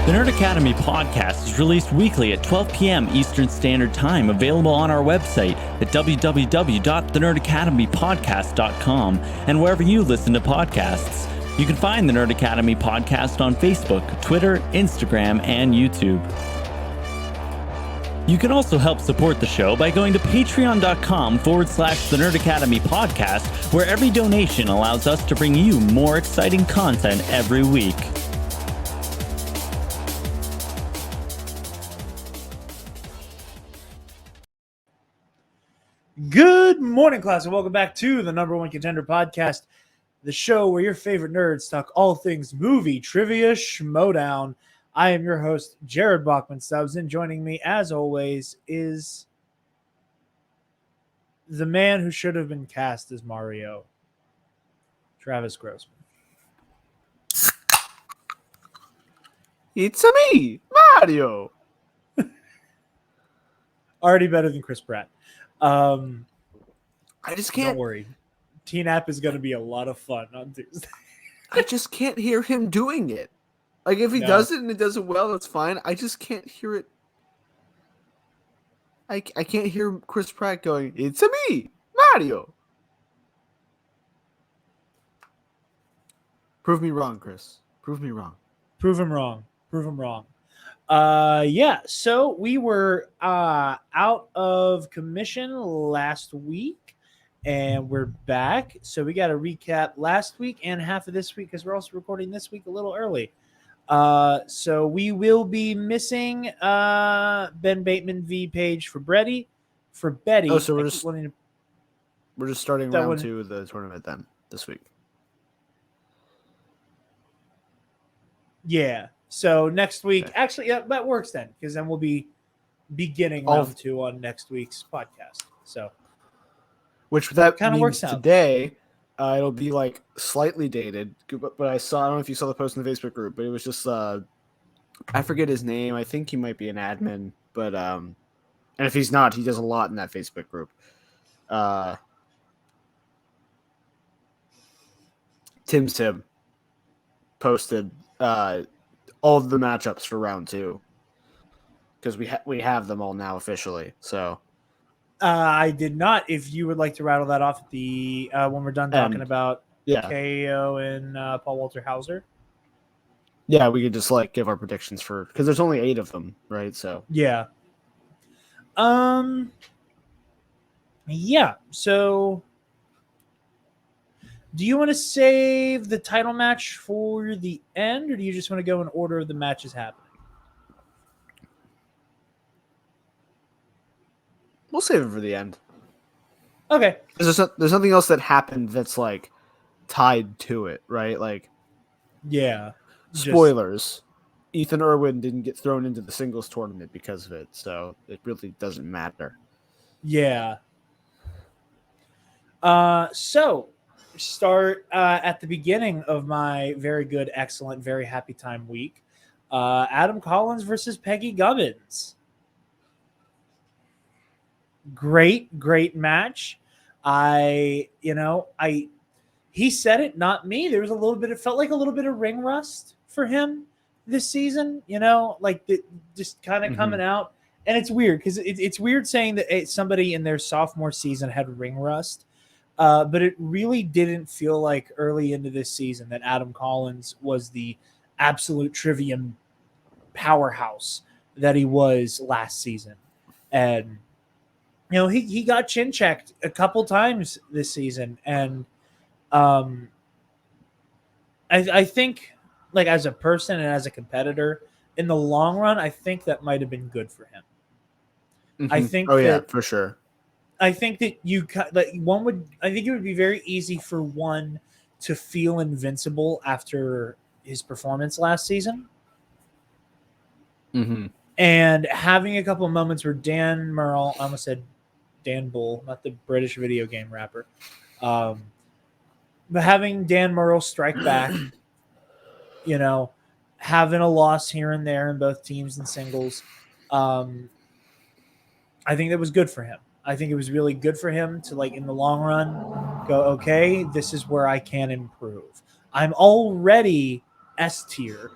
The Nerd Academy podcast is released weekly at 12 p.m. Eastern Standard Time, available on our website at www.thenerdacademypodcast.com and wherever you listen to podcasts. You can find the Nerd Academy podcast on Facebook, Twitter, Instagram, and YouTube. You can also help support the show by going to patreon.com/The Nerd Academy podcast, where every donation allows us to bring you more exciting content every week. Good morning, class, and welcome back to the #1 Contender podcast, the show where your favorite nerds talk all things movie, trivia, schmodown. I am your host, Jarod Bachman-Stubbs, and joining me, as always, is the man who should have been cast as Mario, Travis Grossman. It's me, Mario. Already better than Chris Pratt. I just can't. Don't worry. T-Nap is going to be a lot of fun on Tuesday. I just can't hear him doing it. Like, if he does it and it does it well, that's fine. I just can't hear it. I can't hear Chris Pratt going, "It's me, Mario." Prove me wrong, Chris. Prove me wrong. Prove him wrong. Prove him wrong. So we were out of commission last week, and we're back. So we got to recap last week and half of this week because we're also recording this week a little early. So we will be missing Ben Bateman v. Page for Betty. Oh, so we're just starting round 2 of the tournament then this week. Yeah. So next week, actually, yeah, that works then, because then we'll be beginning round 2 on next week's podcast. So, which that kind of works out. Today, it'll be like slightly dated, but I don't know if you saw the post in the Facebook group, but it was just I forget his name. I think he might be an admin, but and if he's not, he does a lot in that Facebook group. Tim posted all of the matchups for round 2 because we have them all now officially. So I did not. If you would like to rattle that off at the when we're done talking about KO and Paul Walter Hauser. Yeah, we could just give our predictions for, because there's only 8 of them, right? So yeah. Yeah. So do you want to save the title match for the end, or do you just want to go in order of the matches happening? We'll save it for the end. Okay. There's nothing else that happened that's tied to it, right? Yeah. Spoilers. Ethan Irwin didn't get thrown into the singles tournament because of it, so it really doesn't matter. Yeah. So start at the beginning of my very good, excellent, very happy time week. Adam Collins versus Peggy Gubbins. Great match. He said it, not me. There was it felt like a little bit of ring rust for him this season, just kind of coming out. And it's weird because it's weird saying that somebody in their sophomore season had ring rust. But it really didn't feel like early into this season that Adam Collins was the absolute trivium powerhouse that he was last season. And, he got chin checked a couple times this season. And I think, as a person and as a competitor, in the long run, I think that might have been good for him. Mm-hmm. I think for sure. I think that I think it would be very easy for one to feel invincible after his performance last season. Mm-hmm. And having a couple of moments where Dan Murrell, I almost said Dan Bull, not the British video game rapper, but having Dan Murrell strike back, having a loss here and there in both teams and singles, I think that was good for him. I think it was really good for him to, in the long run, go, okay, this is where I can improve. I'm already S tier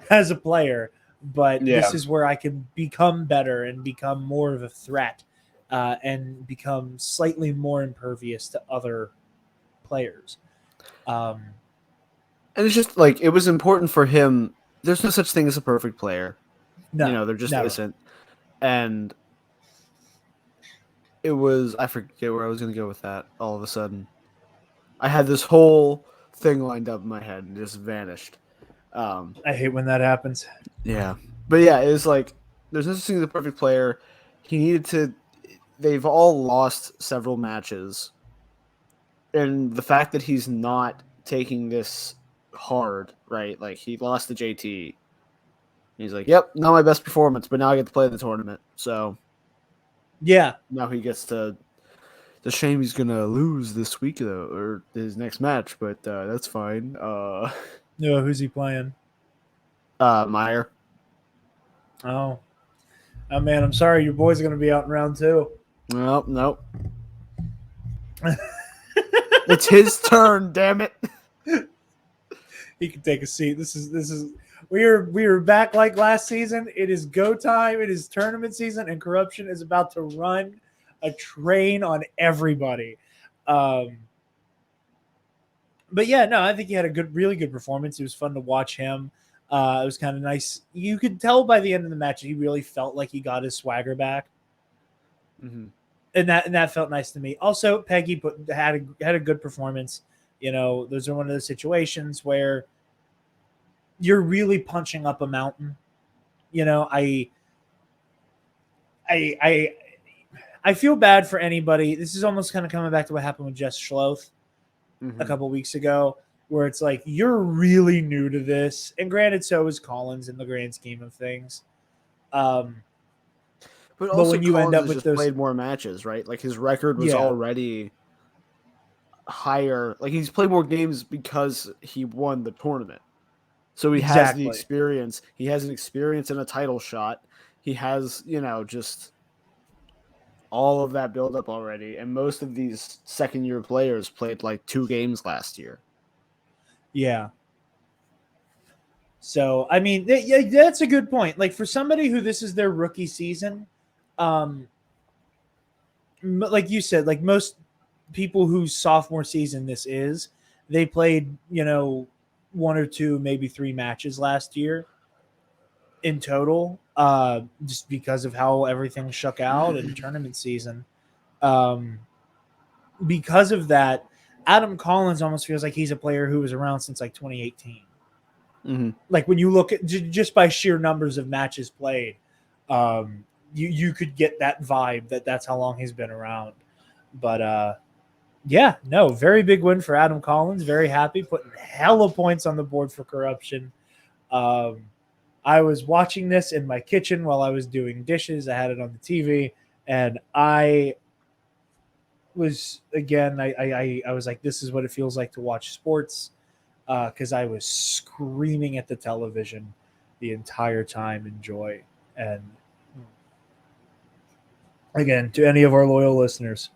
as a player, but Yeah. this is where I can become better and become more of a threat and become slightly more impervious to other players. And it's just like it was important for him. There's no such thing as a perfect player. No, there just never. isn't. And it was, I forget where I was going to go with that all of a sudden. I had this whole thing lined up in my head and just vanished. I hate when that happens. Yeah. But yeah, it was like there's no such thing as a perfect player. He needed to. They've all lost several matches. And the fact that he's not taking this hard, right? Like he lost to JT. He's like, yep, not my best performance, but now I get to play in the tournament. So Yeah. now he gets to. It's a shame he's gonna lose this week though, or his next match, but that's fine. No, who's he playing? Meyer. Oh, man, I'm sorry. Your boy's going to be out in round 2. Nope. It's his turn, damn it. He can take a seat. This is we are back like last season. It is go time. It is tournament season, and corruption is about to run a train on everybody. But yeah, no, I think he had a really good performance. It was fun to watch him. It was kind of nice. You could tell by the end of the match he really felt like he got his swagger back, and that felt nice to me. Also, Peggy had a good performance. Those are one of those situations where you're really punching up a mountain. I feel bad for anybody. This is almost kind of coming back to what happened with Jess Schloth a couple weeks ago, where it's like you're really new to this, and granted, so is Collins in the grand scheme of things. But also, when you Collins end up has with just those, played more matches, right? Like his record was already higher. Like he's played more games because he won the tournament, so he has the experience. He has an experience in a title shot. He has, just all of that build up already, and most of these second year players played like 2 games last year. Yeah. So, I mean, that's a good point. Like for somebody who this is their rookie season, like you said, like most people whose sophomore season this is, they played, 1 or 2, maybe 3 matches last year in total, just because of how everything shook out in tournament season. Because of that, Adam Collins almost feels like he's a player who was around since like 2018. Like when you look at just by sheer numbers of matches played, you could get that vibe that's how long he's been around. But yeah, no, very big win for Adam Collins. Very happy, putting hella points on the board for corruption. I was watching this in my kitchen while I was doing dishes. I had it on the TV, and I was I was like, this is what it feels like to watch sports, because I was screaming at the television the entire time in joy. And again, to any of our loyal listeners,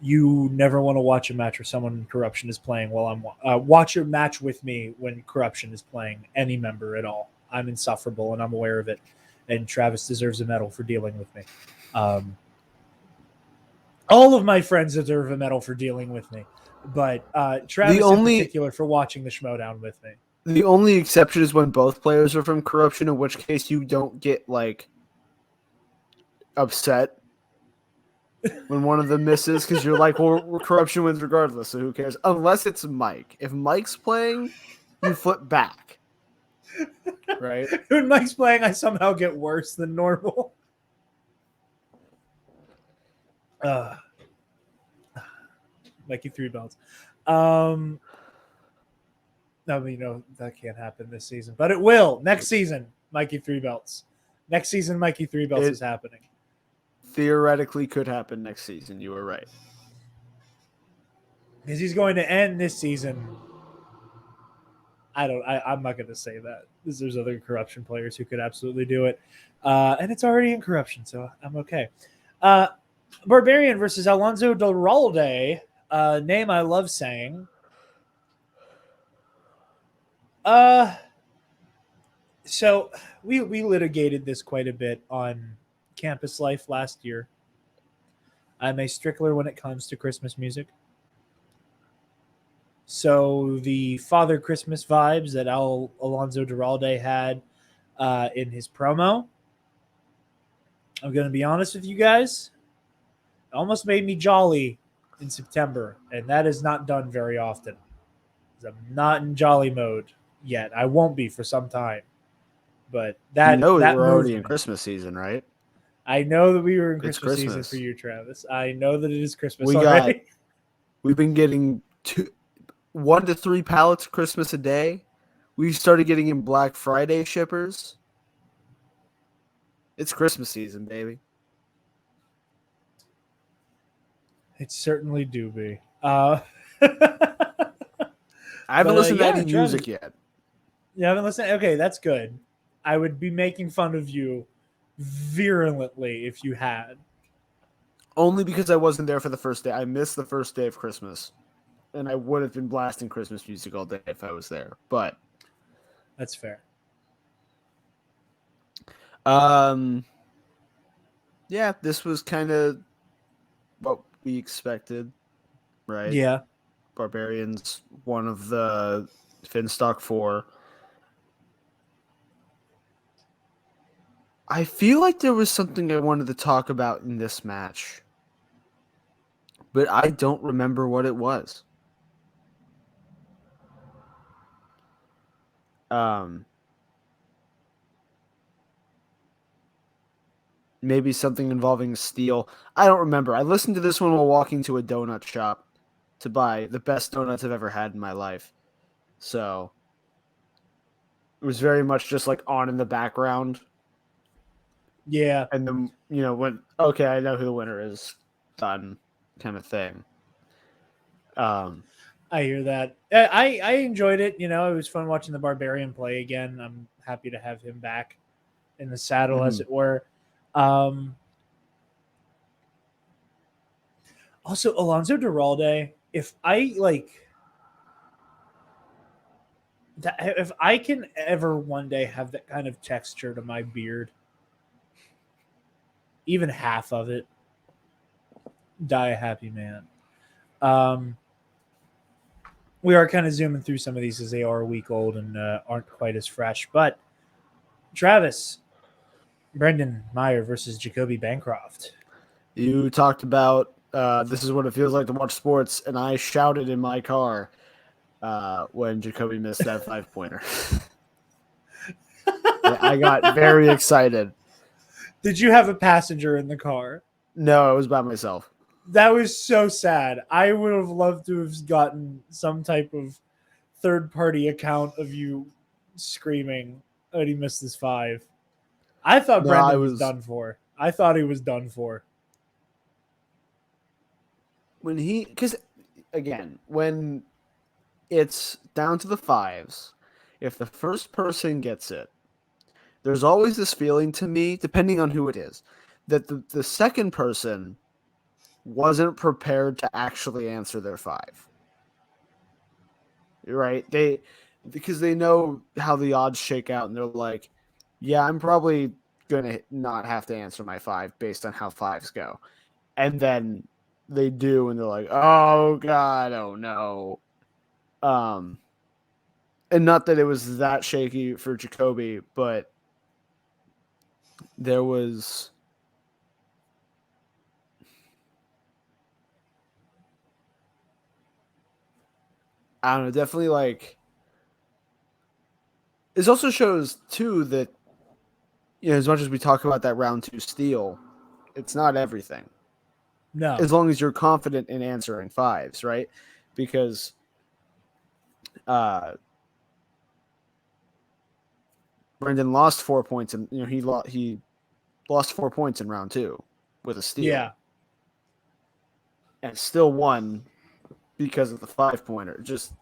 you never want to watch a match where someone in corruption is playing while I'm watch a match with me when corruption is playing any member at all. I'm insufferable and I'm aware of it, and Travis deserves a medal for dealing with me. All of my friends deserve a medal for dealing with me, but Travis in particular for watching the Schmodown with me. The only exception is when both players are from corruption, in which case you don't get like upset when one of them misses, because you're like, well, corruption wins regardless, so who cares? Unless it's Mike. If Mike's playing, you flip back. Right? When Mike's playing, I somehow get worse than normal. Mikey 3 belts. I mean, that can't happen this season, but it will next season. Mikey 3 belts. Next season, Mikey 3 belts is happening. Theoretically could happen next season. You were right. Because he's going to end this season. I'm not going to say that. There's other corruption players who could absolutely do it. And it's already in corruption, so I'm okay. Barbarian versus Alonso Duralde. Name I love saying. So we litigated this quite a bit on Campus Life last year. I'm a stickler when it comes to Christmas music. So the Father Christmas vibes that Alonso Duralde had in his promo, I'm going to be honest with you guys, it almost made me jolly in September, and that is not done very often. I'm not in jolly mode yet. I won't be for some time. But that that we're already in movement, Christmas season, right? I know that we were in It's Christmas season Christmas. for you, Travis. I know that it is Christmas We already. We've been getting 1 to 3 pallets of Christmas a day. We started getting in Black Friday shippers. It's Christmas season, baby. It certainly do be. I haven't listened to any Travis, music yet. you haven't listened? Okay, that's good. I would be making fun of you virulently if you had. Only because I wasn't there for the first day. I missed the first day of Christmas. And I would have been blasting Christmas music all day if I was there. But That's fair. yeah, this was kind of what we expected, right? Yeah. Barbarians, one of the Finstock 4. I feel like there was something I wanted to talk about in this match, but I don't remember what it was. Maybe something involving steel. I don't remember. I listened to this one while walking to a donut shop to buy the best donuts I've ever had in my life. So it was very much just like on in the background. Yeah. And then, when, okay, I know who the winner is, done kind of thing. I hear that. I enjoyed it. It was fun watching the Barbarian play again. I'm happy to have him back in the saddle, as it were. Also, Alonso Duralde, if I can ever one day have that kind of texture to my beard, even half of it, die a happy man. We are kind of zooming through some of these as they are a week old and aren't quite as fresh. But Travis, Brendan Meyer versus Jacoby Bancroft. You talked about this is what it feels like to watch sports, and I shouted in my car when Jacoby missed that 5-pointer. I got very excited. Did you have a passenger in the car? No, I was by myself. That was so sad. I would have loved to have gotten some type of third-party account of you screaming that he missed his 5. I thought Brendan was done for. I thought he was done for. Because again, when it's down to the 5s, if the first person gets it, there's always this feeling to me, depending on who it is, that the second person wasn't prepared to actually answer their 5. Right? Because they know how the odds shake out, and they're like, yeah, I'm probably going to not have to answer my 5 based on how 5s go. And then they do, and they're like, oh, God, oh, no. And not that it was that shaky for Jacoby, but there was... I don't know, definitely like... This also shows, too, that, as much as we talk about that round 2 steal, it's not everything. No. As long as you're confident in answering 5s, right? Because Brendan lost 4 points, and he lost 4 points in round 2 with a steal. Yeah. And still won because of the 5-pointer. Just...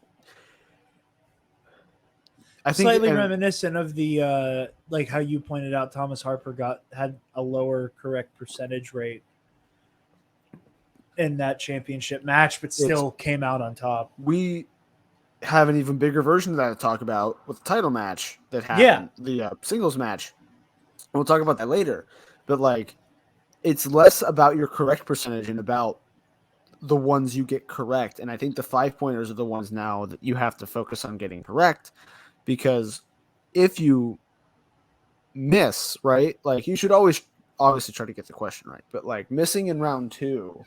I think slightly reminiscent of the like how you pointed out Thomas Harper had a lower correct percentage rate in that championship match, but still came out on top. have an even bigger version of that to talk about with the title match that Yeah. happened, the singles match. We'll talk about that later. But like, it's less about your correct percentage and about the ones you get correct. And I think the 5-pointers are the ones now that you have to focus on getting correct, because if you miss, right, like you should always obviously try to get the question right, but like missing in round 2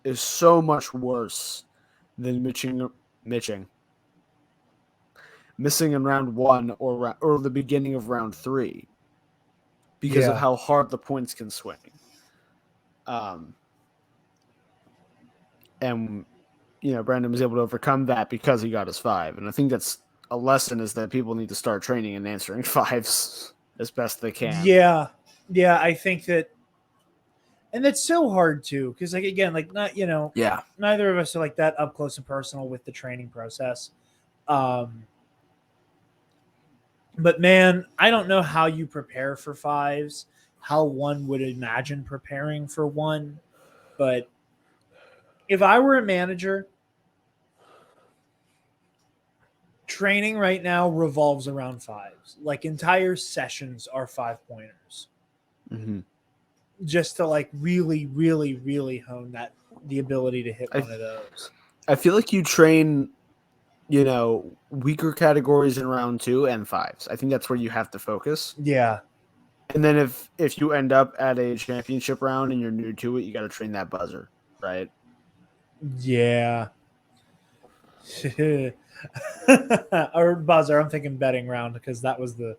is so much worse than missing in round 1 or the beginning of round 3, because of Yeah. how hard the points can swing. And Brandon was able to overcome that because he got his 5. And I think that's a lesson, is that people need to start training and answering 5s as best they can. Yeah. Yeah. I think that, and that's so hard too, because like again, like not Yeah. neither of us are like that up close and personal with the training process. But man, I don't know how you prepare for 5s, how one would imagine preparing for 1. But if I were a manager, training right now revolves around 5s. Like entire sessions are 5-pointers. Mm-hmm. Just to like really, really, really hone the ability to hit one of those. I feel like you train, weaker categories in round 2 and 5s. I think that's where you have to focus. Yeah. And then if you end up at a championship round and you're new to it, you got to train that buzzer, right? Yeah. Or buzzer. I'm thinking betting round, because that was the.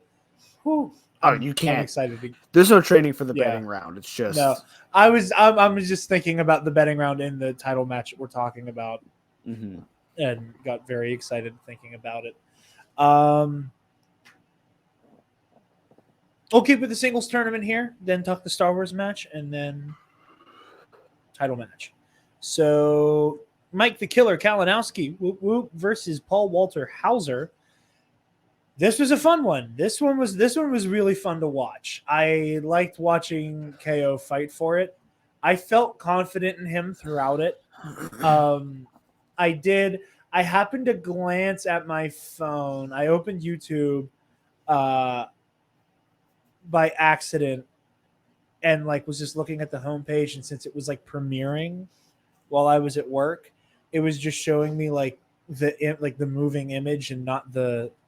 You can't. I'm excited to. There's no training for the betting round. It's just no. I'm just thinking about the betting round in the title match that we're talking about, and got very excited thinking about it. We'll keep with the singles tournament here, then talk the Star Wars match, and then title match. So Mike the Killer Kalinowski versus Paul Walter Hauser. This was a fun one. This one was really fun to watch. I liked watching KO fight for it. I felt confident in him throughout it. I did. I happened to glance at my phone. I opened YouTube by accident and like was just looking at the homepage, and since it was like premiering while I was at work, it was just showing me like the moving image and not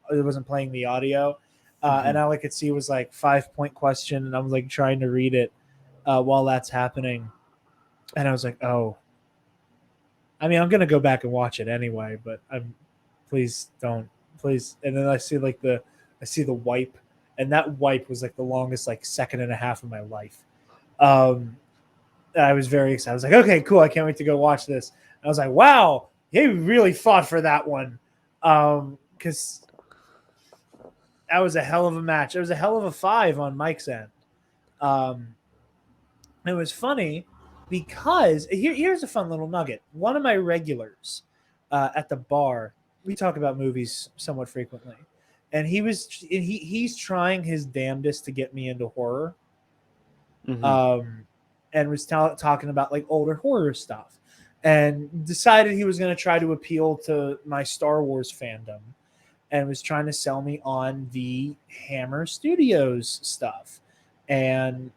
it wasn't playing the audio. And all I could see was like 5-point question, and I was like trying to read it while that's happening. And I was like, oh, I mean, I'm going to go back and watch it anyway, but please don't, please. And then I see the wipe, and that wipe was like the longest like second and a half of my life. I was very excited. I was like, okay, cool. I can't wait to go watch this. And I was like, wow, he really fought for that one. Cause that was a hell of a match. It was a hell of a 5 on Mike's end. It was funny because here's a fun little nugget. One of my regulars at the bar, we talk about movies somewhat frequently, and he's trying his damnedest to get me into horror, and was talking about like older horror stuff, and decided he was going to try to appeal to my Star Wars fandom, and was trying to sell me on the Hammer Studios stuff, and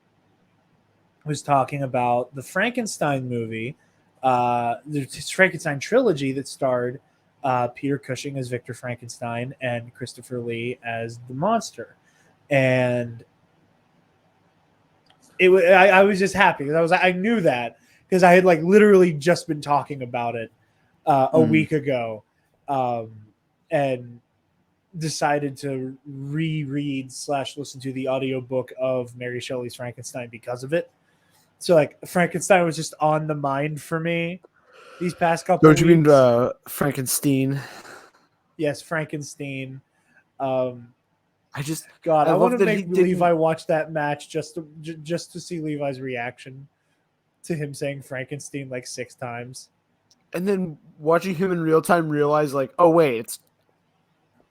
was talking about the Frankenstein movie, the Frankenstein trilogy that starred Peter Cushing as Victor Frankenstein and Christopher Lee as the monster. And I was just happy because I knew that because I had like literally just been talking about it a week ago, and decided to reread / listen to the audiobook of Mary Shelley's Frankenstein because of it. So like Frankenstein was just on the mind for me these past couple Don't you weeks. mean Frankenstein? Yes, Frankenstein. I want to make Levi watch that match just to see Levi's reaction to him saying Frankenstein like 6 times. And then watching him in real time realize like, oh wait,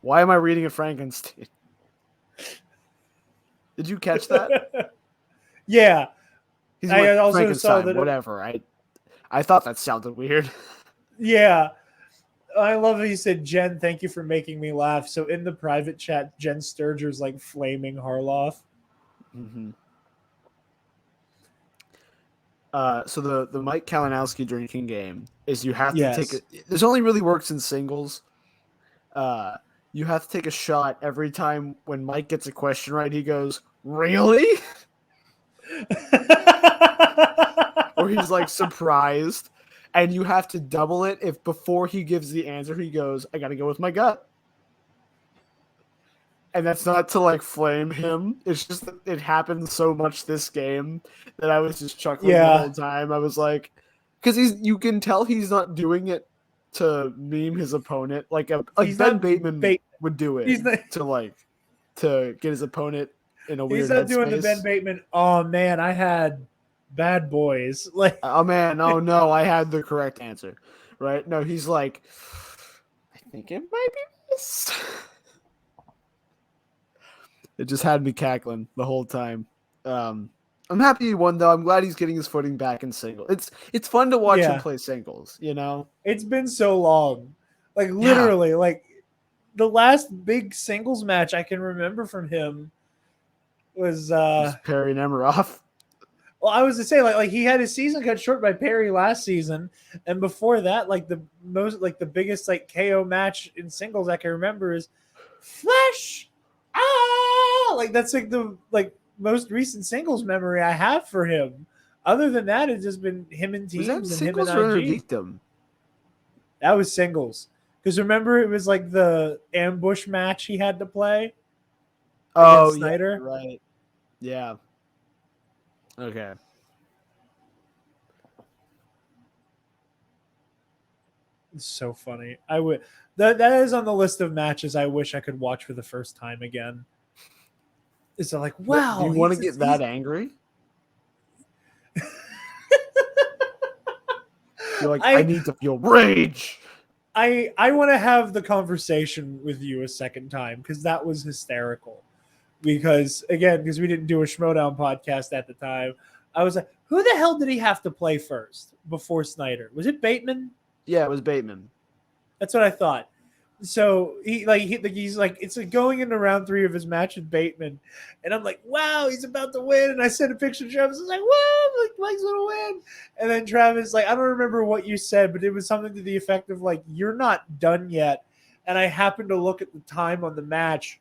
why am I reading a Frankenstein? Did you catch that? Yeah. I also saw that. Whatever. I thought that sounded weird. Yeah. I love how you said, Jen, thank you for making me laugh. So in the private chat, Jen Sturger's like flaming Harloff. Mm-hmm. So the Mike Kalinowski drinking game is you have to take this only really works in singles. You have to take a shot every time when Mike gets a question right. He goes, "Really?" Or he's like surprised, and you have to double it if before he gives the answer he goes, "I got to go with my gut." And that's not to like flame him. It's just that it happened so much this game that I was just chuckling the whole time. I was like, because you can tell he's not doing it to meme his opponent. Like Ben Bateman would do it to get his opponent in a weird. He's not doing the Ben Bateman. Oh man, I had bad boys. Like, oh man, oh no, I had the correct answer. Right? No, he's like, I think it might be this. It just had me cackling the whole time. I'm happy he won, though. I'm glad he's getting his footing back in singles. It's fun to watch him play singles, you know? It's been so long. Like, literally, like, the last big singles match I can remember from him was Perry Nemiroff. Well, I was to say, like he had his season cut short by Perry last season, and before that, like the biggest like KO match in singles I can remember is Flash. Like that's like the most recent singles memory I have for him. Other than that, it's just been him and teams and him and IG. That was singles. Because remember, it was like the ambush match he had to play. Oh, Snyder. Yeah, right. Yeah. Okay. It's so funny. I would. That is on the list of matches I wish I could watch for the first time again. It's like, wow. Do you want to get that angry? You're like, I need to feel rage. I want to have the conversation with you a second time because that was hysterical. Because we didn't do a Schmodown podcast at the time. I was like, who the hell did he have to play first before Snyder? Was it Bateman? Yeah, it was Bateman. That's what I thought. So he's like, it's like going into round 3 of his match with Bateman, and I'm like, wow, he's about to win. And I sent a picture to Travis. I was like, wow, like Mike's gonna win. And then Travis, like, I don't remember what you said, but it was something to the effect of like, you're not done yet. And I happened to look at the time on the match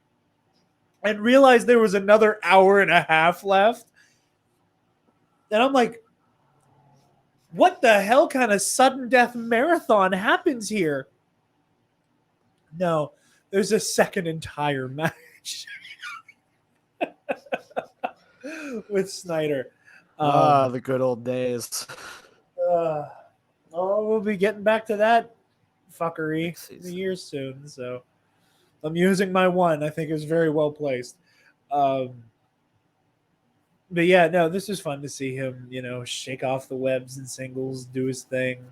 and realized there was another hour and a half left. And I'm like, what the hell kind of sudden death marathon happens here? No, there's a second entire match with Snyder. The good old days. We'll be getting back to that fuckery in the years soon. So I'm using my one. I think it was very well placed. But yeah, no, this is fun to see him, shake off the webs in singles, do his thing.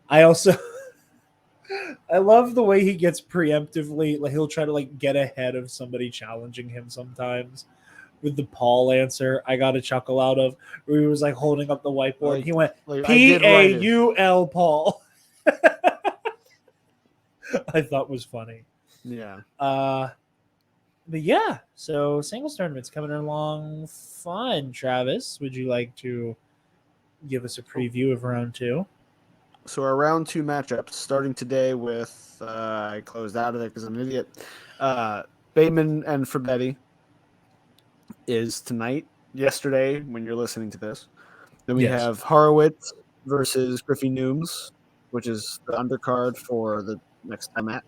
I also I love the way he gets preemptively, like he'll try to like get ahead of somebody challenging him sometimes with the Paul answer. I got a chuckle out of where he was like holding up the whiteboard. He went Paul Paul. I thought was funny. Yeah. But yeah, so singles tournament's coming along fun. Travis, would you like to give us a preview of round 2? So our round 2 matchups starting today with I closed out of it because I'm an idiot. Bateman and Frabetti is tonight. Yesterday, when you're listening to this, then we have Horowitz versus Griffey Nooms, which is the undercard for the next time match.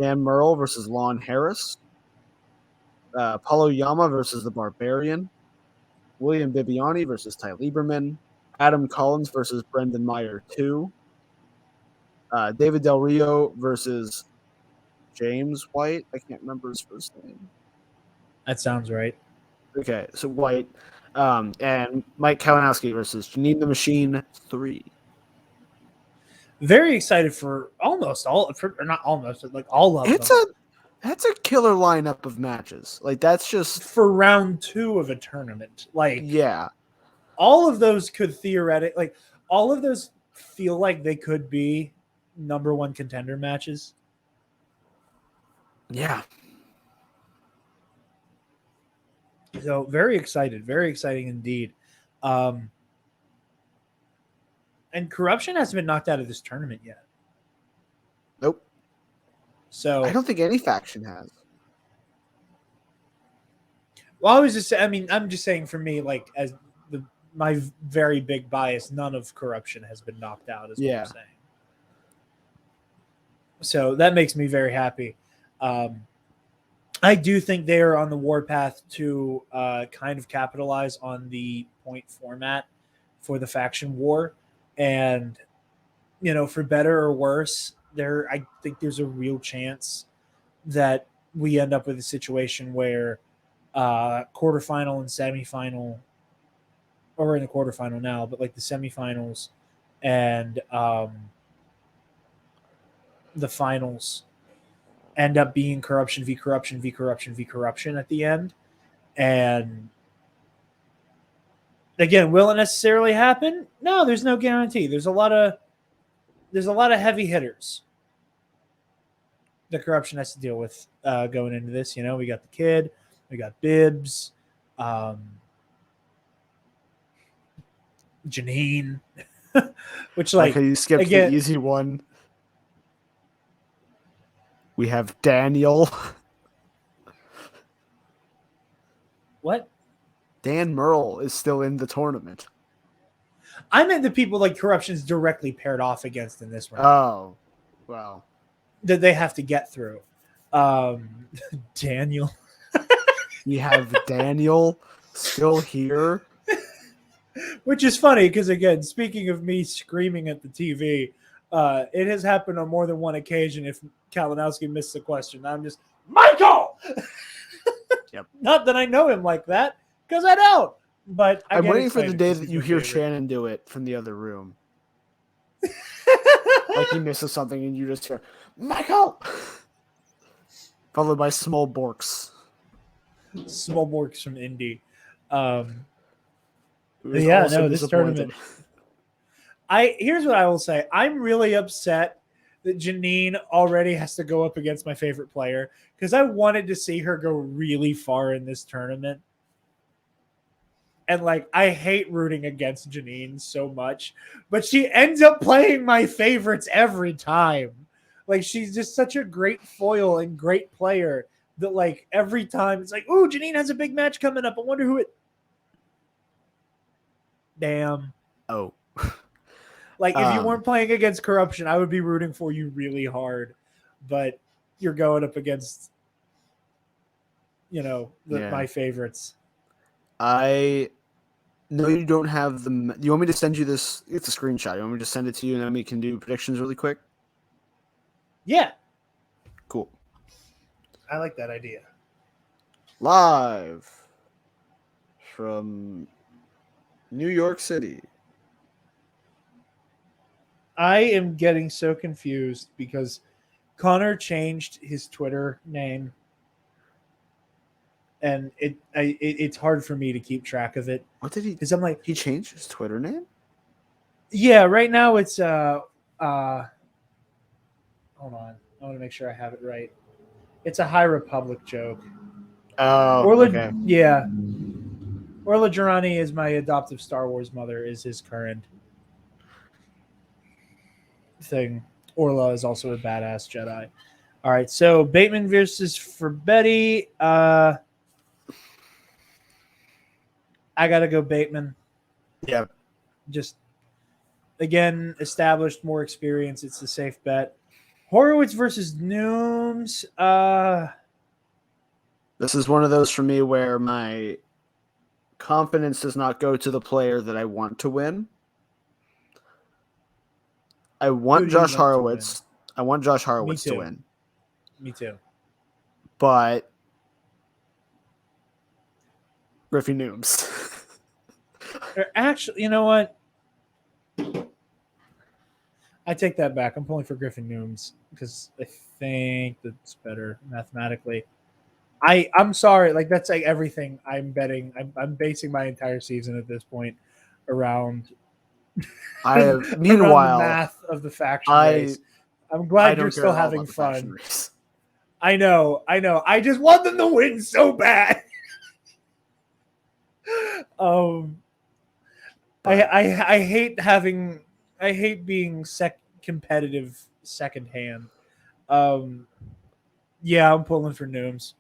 Dan Merle versus Lon Harris. Paulo Yama versus the Barbarian. William Bibiani versus Ty Lieberman. Adam Collins versus Brendan Meyer 2. David Del Rio versus James White. I can't remember his first name. That sounds right. Okay, so White. And Mike Kalinowski versus Janine the Machine 3. Very excited for almost all, not almost, like all of them. That's a killer lineup of matches. Like, that's just for round 2 of a tournament. Like, yeah. All of those could theoretically, like, all of those feel like they could be number one contender matches. Yeah. So very exciting indeed. And corruption hasn't been knocked out of this tournament yet. Nope. So I don't think any faction has. Well, I'm just saying for me, like as my very big bias, none of corruption has been knocked out, is what I'm saying. So that makes me very happy. I do think they are on the warpath to kind of capitalize on the point format for the faction war. And, for better or worse, I think there's a real chance that we end up with a situation where quarterfinal and semifinal, or we're in the quarterfinal now, but like the semifinals and the finals end up being corruption v corruption v corruption v corruption at the end. And again, will it necessarily happen? No, there's no guarantee. There's a lot of heavy hitters the corruption has to deal with going into this. We got the kid, we got Bibbs, Janine, which like you skipped again, the easy one. We have Daniel. What? Dan Merle is still in the tournament. I meant the people like corruption's directly paired off against in this round. Oh, wow. That they have to get through. Daniel. We have Daniel still here. Which is funny because, again, speaking of me screaming at the TV, it has happened on more than one occasion if Kalinowski missed a question. I'm just, Michael! Yep. Not that I know him like that, because I don't. But I'm waiting for the day that you hear Shannon do it from the other room. Like he misses something and you just hear, Michael! Followed by Small Borks. Small Borks from Indy. This tournament. Here's what I will say. I'm really upset that Janine already has to go up against my favorite player because I wanted to see her go really far in this tournament. And I hate rooting against Janine so much, but she ends up playing my favorites every time. She's just such a great foil and great player that every time it's ooh, Janine has a big match coming up. I wonder who it. Damn. Oh. If you weren't playing against corruption, I would be rooting for you really hard. But you're going up against, my favorites. I know you don't have the. You want me to send you this? It's a screenshot. You want me to send it to you and then we can do predictions really quick? Yeah. Cool. I like that idea. Live from New York City. I am getting so confused because Connor changed his Twitter name, and it's hard for me to keep track of it. What did he? Because I'm he changed his Twitter name? Yeah, right now it's hold on, I want to make sure I have it right. It's a High Republic joke. Oh, okay. Yeah. Orla Durrani is my adoptive Star Wars mother, is his current thing. Orla is also a badass Jedi. All right, so Bateman versus for Betty. I gotta go Bateman. Yeah. Just again, established, more experience. It's the safe bet. Horowitz versus Nooms. This is one of those for me where my confidence does not go to the player that I want to win. I want Josh Horowitz. I want Josh Horowitz to win. Me too. But Griffey Nooms. Actually, you know what? I take that back. I'm pulling for Griffin Nooms because I think that's better mathematically. I'm sorry. That's everything I'm betting. I'm basing my entire season at this point around I Around meanwhile the math of the faction I race. I'm I glad don't you're care still at all having about the faction fun. race. I know. I just want them to win so bad. um, But I hate being competitive secondhand. Yeah, I'm pulling for Nooms.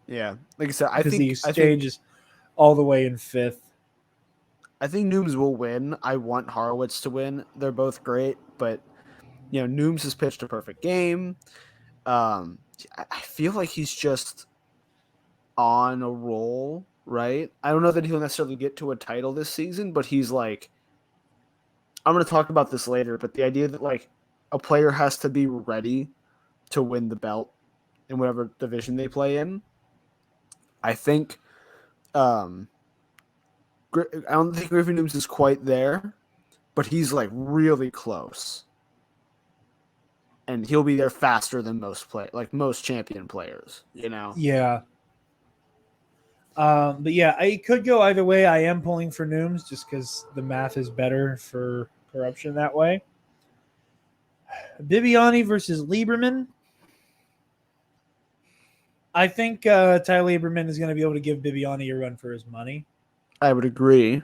yeah, like I said, Because the exchange is all the way in fifth. I think Nooms will win. I want Horowitz to win. They're both great, but Nooms has pitched a perfect game. I feel like he's just on a roll, right? I don't know that he'll necessarily get to a title this season, but he's like, I'm going to talk about this later, but the idea that like a player has to be ready to win the belt in whatever division they play in. I think, I don't think Griffin Nooms is quite there, but he's like really close. And he'll be there faster than most champion players, Yeah. But yeah, I could go either way. I am pulling for Nooms just because the math is better for corruption that way. Bibiani versus Lieberman. I think Ty Lieberman is going to be able to give Bibiani a run for his money. I would agree,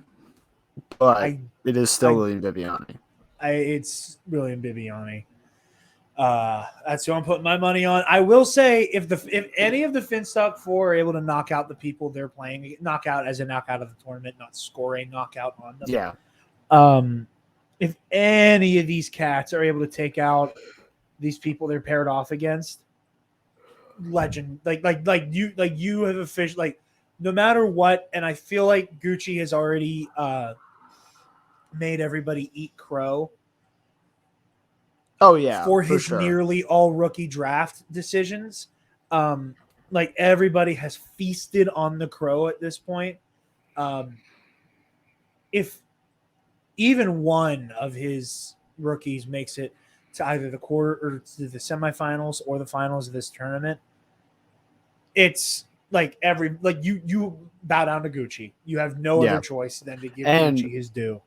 but it is still I- William Bibiani. It's William Bibiani. That's who I'm putting my money on. I will say if any of the Finstock 4 are able to knock out the people they're playing, knockout as a knockout of the tournament, not score a knockout on them. Yeah. If any of these cats are able to take out these people they're paired off against, legend. Like you have officially no matter what, and I feel like Gucci has already made everybody eat crow. Oh yeah, for his sure. nearly all rookie draft decisions. Like everybody has feasted on the crow at this point. If even one of his rookies makes it to either the quarter or to the semifinals or the finals of this tournament, it's like you bow down to Gucci. You have no other choice than to give Gucci his due.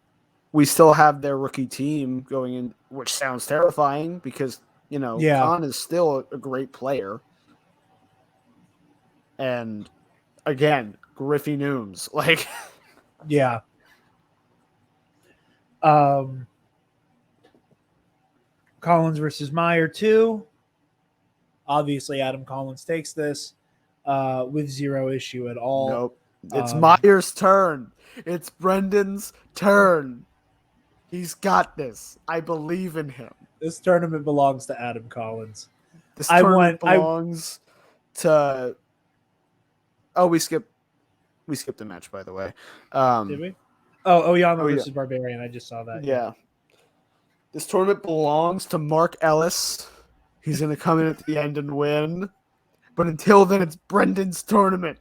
We still have their rookie team going in, which sounds terrifying because, Khan is still a great player. And again, Griffey Nooms. Like, yeah. Collins versus Meyer 2. Obviously, Adam Collins takes this with zero issue at all. Nope. It's Meyer's turn. It's Brendan's turn. He's got this. I believe in him. This tournament belongs to Adam Collins. This tournament belongs to. Oh, we skipped the match, by the way. Did we? Oh, Oyama versus Barbarian. I just saw that. Yeah. This tournament belongs to Mark Ellis. He's going to come in at the end and win. But until then, it's Brendan's tournament.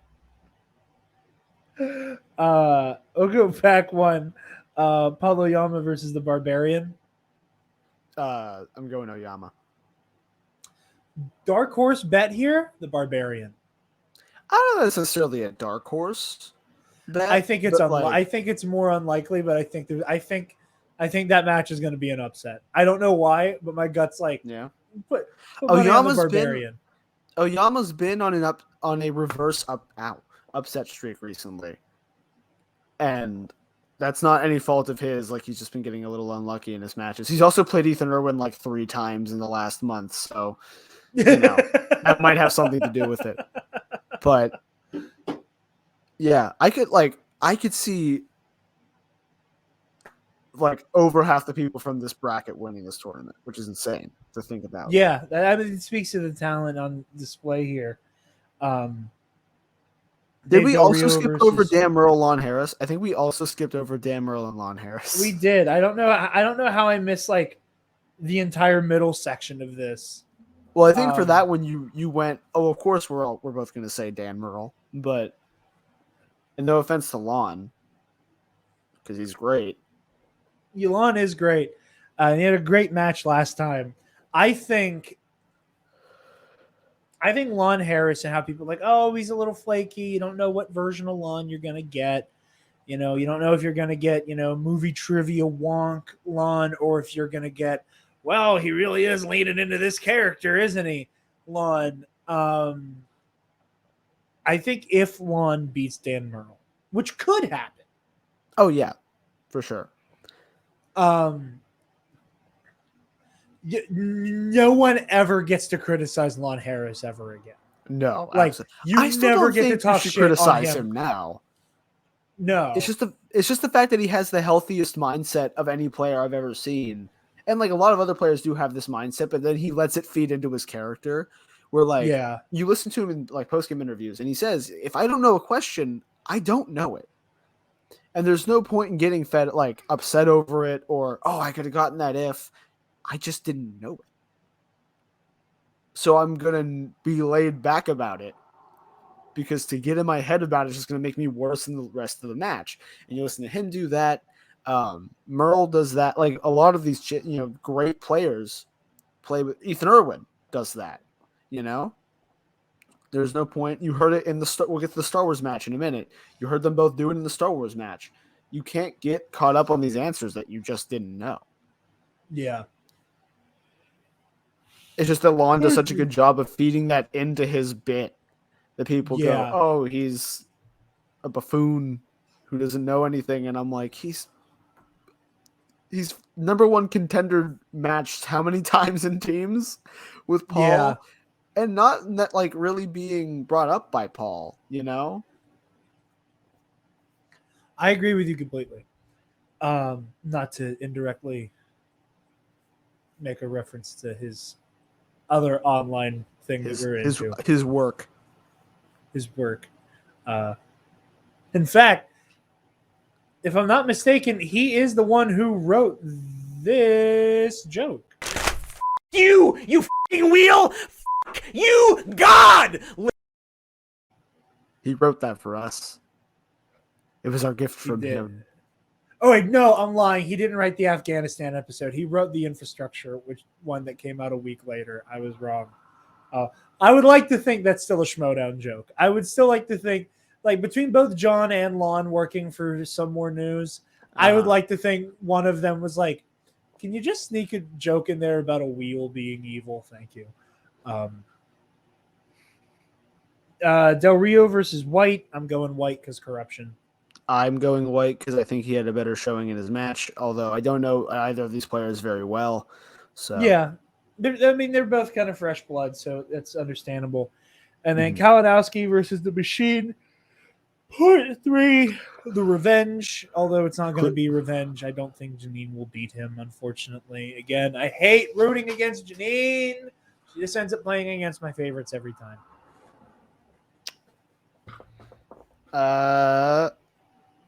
I'll go back one. Paulo Oyama versus the Barbarian. I'm going Oyama. Dark horse bet here, the Barbarian. I don't know if that's necessarily a dark horse bet. I think it's I think it's more unlikely, but I think that match is going to be an upset. I don't know why, but my gut's like, put money on the Barbarian. Oyama's been on a reverse upset streak recently, and that's not any fault of his. Like, he's just been getting a little unlucky in his matches. He's also played Ethan Irwin like 3 times in the last month, so that might have something to do with it. But yeah, I could see like over half the people from this bracket winning this tournament, which is insane to think about. Yeah, it speaks to the talent on display here. Did we also skip over Dan Merle, Lon Harris? I think we also skipped over Dan Merle and Lon Harris. We did. I don't know how I missed like the entire middle section of this. Well, I think for that one you went, oh, of course we're both going to say Dan Merle, but and no offense to Lon, because he's great. Lon is great. He had a great match last time. I think Lon Harris and how people are like, oh, he's a little flaky. You don't know what version of Lon you're going to get. You know, you don't know if you're going to get, movie trivia wonk Lon, or if you're going to get, well, he really is leaning into this character, isn't he, Lon? I think if Lon beats Dan Murrell, which could happen. Oh yeah, for sure. No one ever gets to criticize Lon Harris ever again. No, like absolutely. you I still never don't get to think talk you should shit on criticize him. him now. No, it's just the fact that he has the healthiest mindset of any player I've ever seen, and like a lot of other players do have this mindset, but then he lets it feed into his character. Where like you listen to him in like post-game interviews, and he says, "If I don't know a question, I don't know it." And there's no point in getting fed like upset over it or, oh, I could have gotten that if I just didn't know it. So I'm going to be laid back about it, because to get in my head about it is just going to make me worse in the rest of the match. And you listen to him do that. Merle does that. Like a lot of these, great players play with Ethan Irwin does that, There's no point. You heard it in we'll get to the Star Wars match in a minute. You heard them both do it in the Star Wars match. You can't get caught up on these answers that you just didn't know. Yeah. It's just that Lon does such a good job of feeding that into his bit that people go, oh, he's a buffoon who doesn't know anything. And I'm like, he's number one contender matched how many times in teams with Paul? Yeah. And not that like really being brought up by Paul, I agree with you completely. Not to indirectly make a reference to his other online thing that we're into. His work. His work. In fact, if I'm not mistaken, he is the one who wrote this joke. You f***ing wheel! F*** you, God! He wrote that for us. It was our gift from him. Oh, wait, no, I'm lying. He didn't write the Afghanistan episode. He wrote the infrastructure, one that came out a week later. I was wrong. I would like to think that's still a Schmodown joke. I would still like to think, like, between both John and Lon working for Some More News, I would like to think one of them was like, can you just sneak a joke in there about a wheel being evil? Thank you. Del Rio versus White. I'm going White because corruption. I'm going White because I think he had a better showing in his match, although I don't know either of these players very well. So yeah, they're both kind of fresh blood, so that's understandable. And then Kalinowski versus the Machine. Part 3, the revenge. Although it's not going to be revenge, I don't think Janine will beat him, unfortunately. Again, I hate rooting against Janine. She just ends up playing against my favorites every time.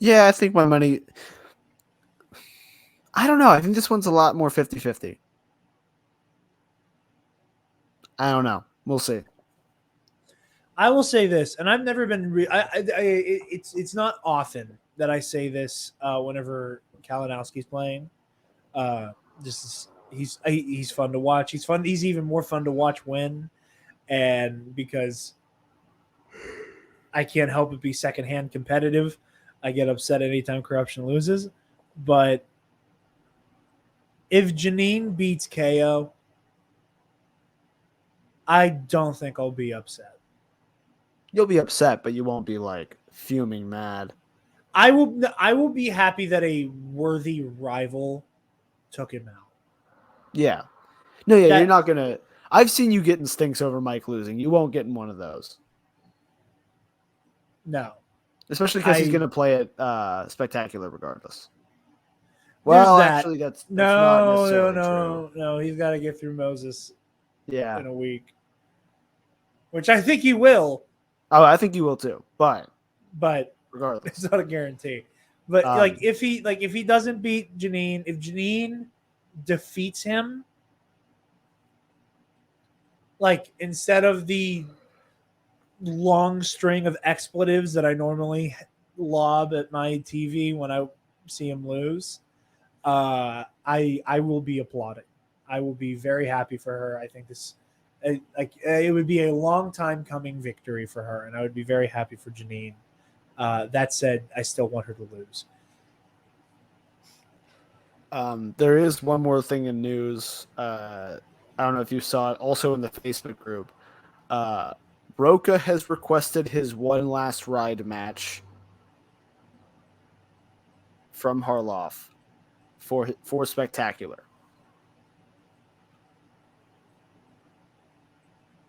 Yeah, I think my money... I don't know. I think this one's a lot more 50-50. I don't know. We'll see. I will say this, and I've never been... it's not often that I say this whenever Kalinowski's playing. He's fun to watch. He's fun. He's even more fun to watch win, and because I can't help but be secondhand competitive, I get upset anytime corruption loses. But if Janine beats KO, I don't think I'll be upset. You'll be upset, but you won't be like fuming mad. I will be happy that a worthy rival took him out. Yeah. No, yeah, you're not gonna. I've seen you getting stinks over Mike losing. You won't get in one of those. No. Especially because he's going to play it spectacular regardless. Well, actually, that's not necessarily true. No. He's got to get through Moses in a week. Which I think he will. Oh, I think he will too. But regardless, it's not a guarantee. But if he doesn't beat Janine, if Janine defeats him, like instead of the long string of expletives that I normally lob at my TV when I see him lose, I will be applauding. I will be very happy for her. I think it would be a long time coming victory for her, and I would be very happy for Janine. That said, I still want her to lose. There is one more thing in news. I don't know if you saw it. Also in the Facebook group, Roca has requested his one last ride match from Harloff for Spectacular.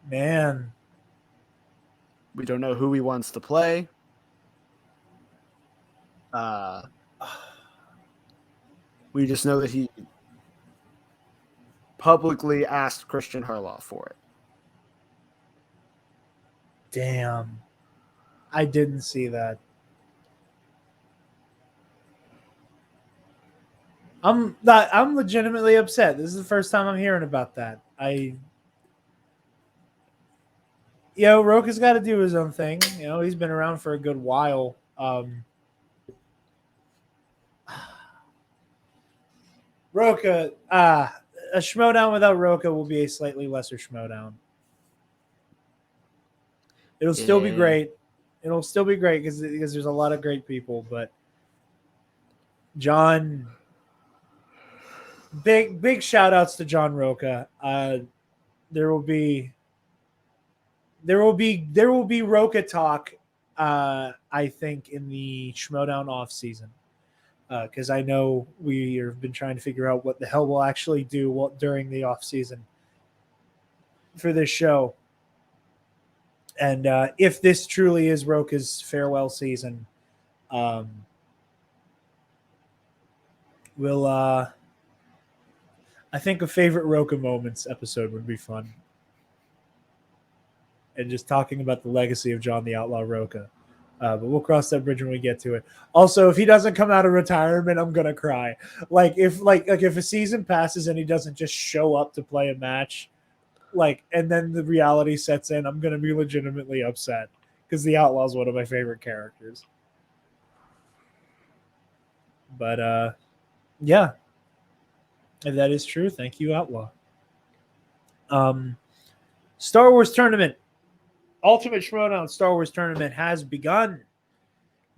Man, we don't know who he wants to play. We just know that he publicly asked Christian Harloff for it. damn. I didn't see that. I'm legitimately upset. This is the first time I'm hearing about that. Roca's got to do his own thing. He's been around for a good while. Roca, a Schmodown without Roca will be a slightly lesser Schmodown. It'll still be great. It'll still be great because there's a lot of great people. But John, big shout outs to John Roca. There will be Roca talk. I think in the Schmodown off season. Because I know we have been trying to figure out what the hell we'll actually do during the off season for this show. And if this truly is Roca's farewell season, we'll I think a favorite Roca moments episode would be fun. And just talking about the legacy of John the Outlaw Roca. But we'll cross that bridge when we get to it. Also, if he doesn't come out of retirement, I'm gonna cry. If a season passes and he doesn't just show up to play a match, and then the reality sets in, I'm gonna be legitimately upset because the Outlaw is one of my favorite characters. But yeah, if that is true, thank you, Outlaw. Star Wars Tournament. Ultimate Schmodown Star Wars Tournament has begun.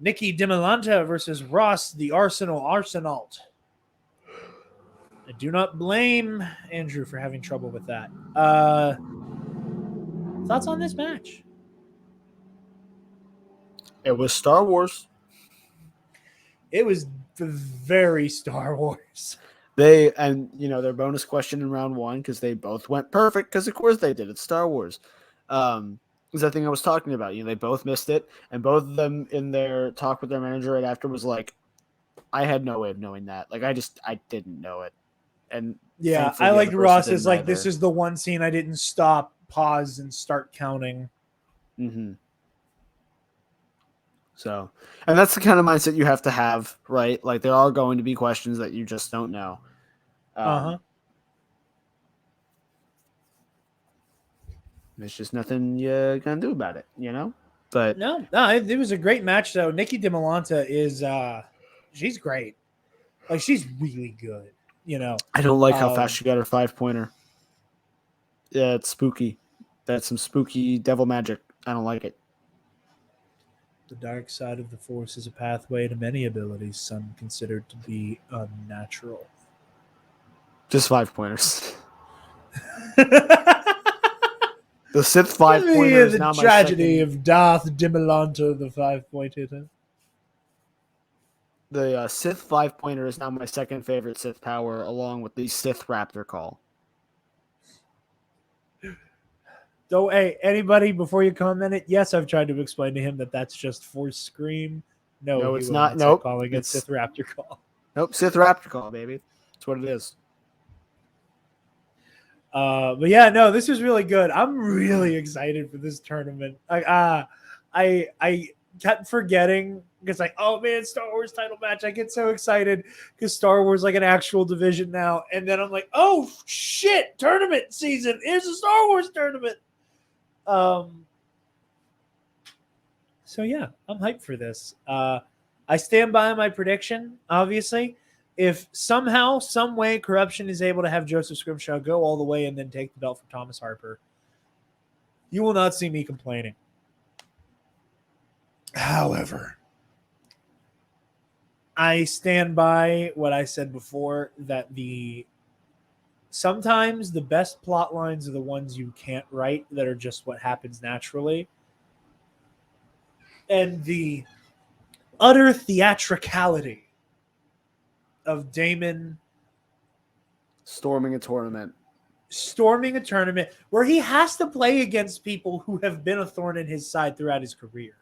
Nikki DiMolanta versus Ross, the Arsenal Arsenault. I do not blame Andrew for having trouble with that. Thoughts on this match? It was Star Wars. It was very Star Wars. Their bonus question in round one, because they both went perfect, because of course they did. It's Star Wars. Is that thing I was talking about. They both missed it, and both of them in their talk with their manager right after was like, I had no way of knowing that. I didn't know it. And yeah, I liked Ross's this is the one scene I didn't stop, pause, and start counting. Mm-hmm. So, and that's the kind of mindset you have to have, right? There are going to be questions that you just don't know. There's just nothing you can do about it, But no, it was a great match though. Nikki DiMolanta is she's great. She's really good, I don't like how fast she got her 5-pointer. Yeah, it's spooky. That's some spooky devil magic. I don't like it. The dark side of the Force is a pathway to many abilities, some considered to be unnatural. Just 5-pointers. The Sith 5-pointer is now my tragedy second... of Darth DiMolanta, the 5-point hitter. The Sith 5-pointer is now my second favorite Sith power, along with the Sith Raptor call. So, hey, anybody, before you comment it, yes, I've tried to explain to him that that's just Force Scream. No, it's not. Nope. Calling it Sith Raptor call. Nope, Sith Raptor call, baby. That's what it is. But yeah, no, this is really good. I'm really excited for this tournament. I kept forgetting because oh man, Star Wars title match. I get so excited because Star Wars an actual division now, and then I'm like, oh shit, tournament season. Here's a Star Wars tournament. So yeah, I'm hyped for this. I stand by my prediction, obviously. If somehow, some way, Corruption is able to have Joseph Scrimshaw go all the way and then take the belt from Thomas Harper, you will not see me complaining. However, I stand by what I said before, that sometimes the best plot lines are the ones you can't write, that are just what happens naturally. And the utter theatricality of Damon Storming a tournament. where he has to play against people who have been a thorn in his side throughout his career.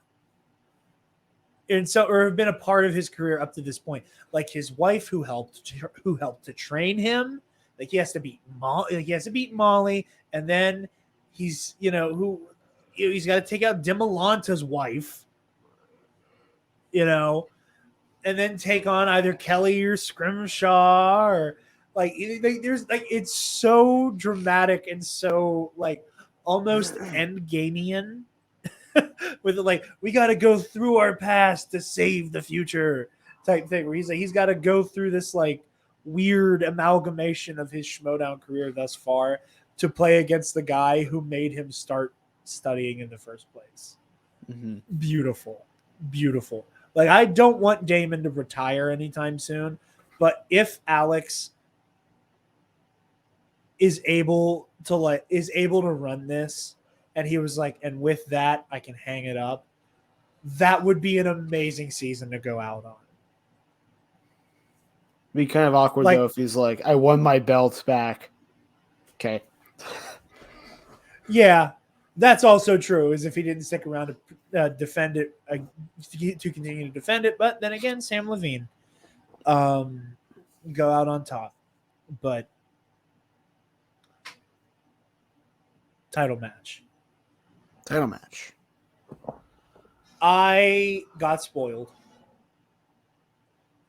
And so, or have been a part of his career up to this point, like his wife who helped to train him. Like he has to beat Molly, and then he's he's got to take out Demolanta's wife, and then take on either Kelly or Scrimshaw, or there's it's so dramatic and so almost endgameian. With we got to go through our past to save the future type thing, where he's got to go through this weird amalgamation of his Schmoedown career thus far to play against the guy who made him start studying in the first place. Mm-hmm. Beautiful. I don't want Damon to retire anytime soon, but if Alex is able to run this, and he was and with that, I can hang it up, that would be an amazing season to go out on. Be kind of awkward, though, if he's I won my belt back. Okay. Yeah, that's also true, is if he didn't stick around to defend it, to continue to defend it. But then again, Sam Levine go out on top. But title match. I got spoiled.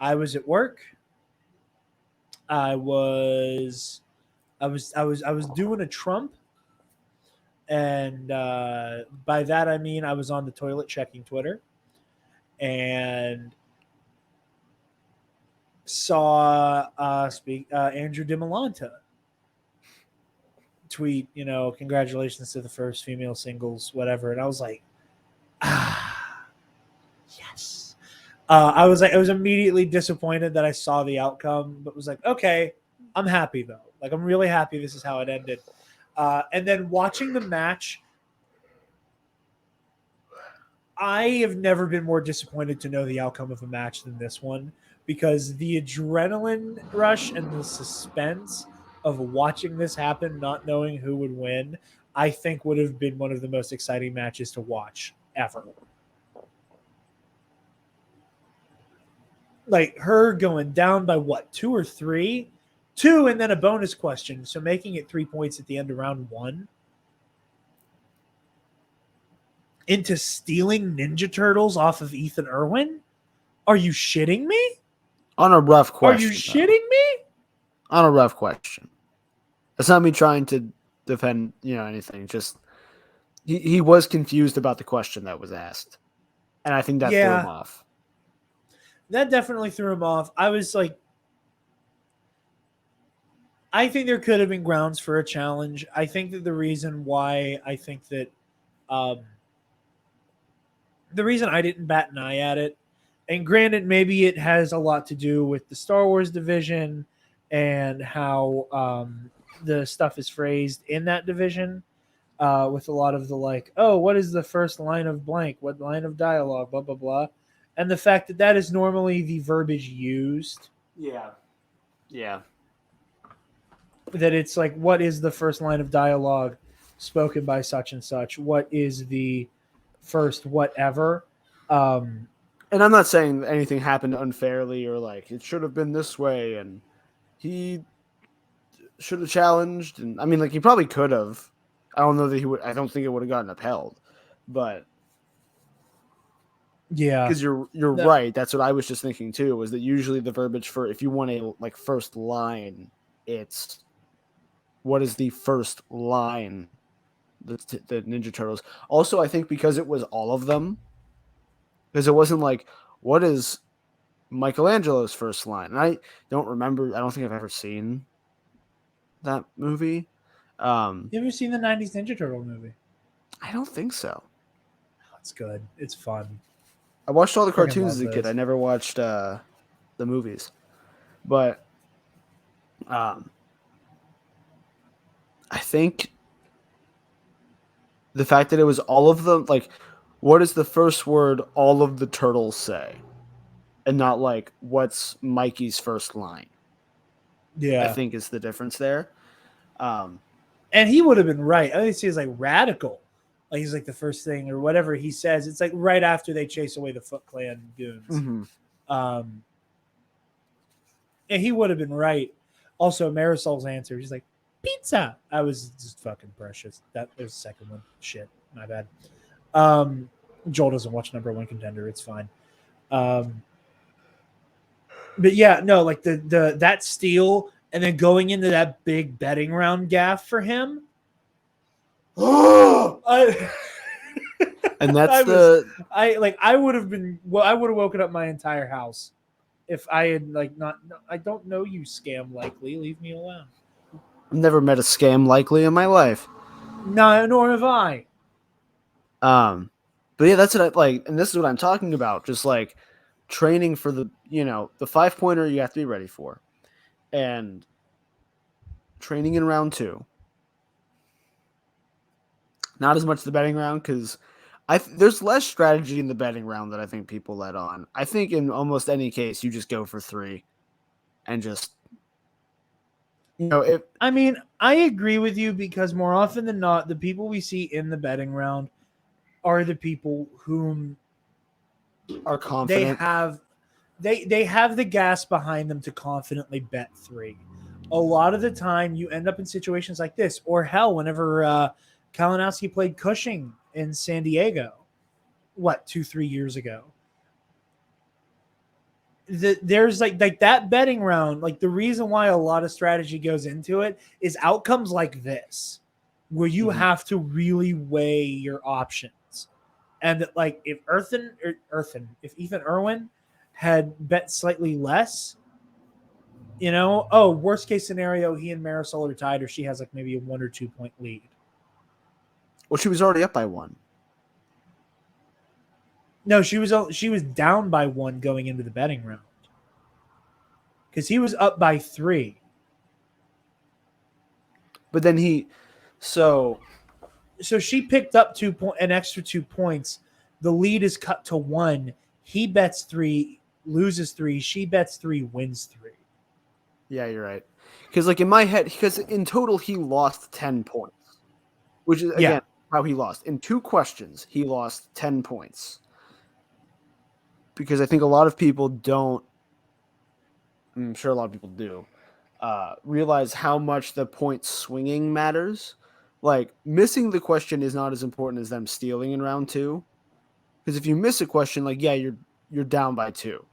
I was at work. I was doing a Trump, and by that I mean I was on the toilet checking Twitter, and saw Andrew Demolanta tweet, congratulations to the first female singles, whatever, and I was like, yes. I was immediately disappointed that I saw the outcome, but was okay, I'm happy though. I'm really happy this is how it ended. And then watching the match, I have never been more disappointed to know the outcome of a match than this one, because the adrenaline rush and the suspense of watching this happen, not knowing who would win, I think would have been one of the most exciting matches to watch ever. Her going down by what, 2 or 3? 2, and then a bonus question, so making it 3 points at the end of round 1. Into stealing Ninja Turtles off of Ethan Irwin? Are you shitting me? On a rough question. Are you shitting me? On a rough question. It's not me trying to defend, anything. Just he was confused about the question that was asked, and I think that threw him off. That definitely threw him off. I was I think there could have been grounds for a challenge. I think that the reason why I think that the reason I didn't bat an eye at it, and granted, maybe it has a lot to do with the Star Wars division and how the stuff is phrased in that division, with a lot of the what is the first line of blank? What line of dialogue? Blah, blah, blah. And the fact that is normally the verbiage used. Yeah. That it's what is the first line of dialogue spoken by such and such? What is the first whatever? And I'm not saying anything happened unfairly or it should have been this way and he should have challenged. And I mean, he probably could have. I don't know that he would. I don't think it would have gotten upheld, but yeah, because you're right. That's what I was just thinking too. Was that usually the verbiage for if you want a first line, it's what is the first line? The Ninja Turtles. Also, I think because it was all of them, because it wasn't what is Michelangelo's first line. And I don't remember. I don't think I've ever seen that movie. You ever seen the 90s Ninja Turtle movie? I don't think so. Oh, it's good. It's fun. I watched all the cartoons as a kid. I never watched the movies. But I think the fact that it was all of them, like, what is the first word all of the turtles say? And not like, what's Mikey's first line? I Yeah. think is the difference there. And he would have been right. I think he was like radical. Like he's like the first thing or whatever he says. It's like right after they chase away the Foot Clan goons. Mm-hmm. And he would have been right. Also, Marisol's answer, he's like, pizza. I was just fucking precious. There's the second one. Shit. My bad. Joel doesn't watch number one contender. It's fine. But yeah, no, like the that steal and then going into that big betting round gaff for him. And that's I would have been. Well, I would have woken up my entire house if I had like not. I don't know you, scam likely. Leave me alone. I've never met a scam likely in my life. No, nor have I. But yeah, that's what I like, and this is what I'm talking about. Just like training for the 5-pointer you have to be ready for, and training in round 2. Not as much the betting round because there's less strategy in the betting round that I think people let on. I think in almost any case you just go for 3, and just I mean, I agree with you because more often than not, the people we see in the betting round are the people whom are confident. They have the gas behind them to confidently bet 3. A lot of the time, you end up in situations like this, or hell, whenever Kalinowski played Cushing in San Diego, 2-3 years ago. There's like that betting round. Like the reason why a lot of strategy goes into it is outcomes like this, where you have to really weigh your options, and that like if Ethan Irwin had bet slightly less, worst case scenario, he and Marisol are tied, or she has like maybe a 1 or 2 point lead. Well, she was already up by 1. No, she was down by 1 going into the betting round because he was up by 3. But then so she picked up an extra 2 points. The lead is cut to 1. He bets 3, loses 3. She bets 3, wins 3. Yeah, you're right. Because like in my head, because in total he lost 10 points, which is again how he lost. In 2 questions, he lost 10 points. Because I think a lot of people don't, I'm sure a lot of people do, realize how much the point swinging matters. Like, missing the question is not as important as them stealing in round 2. Because if you miss a question, like, yeah, you're down by 2.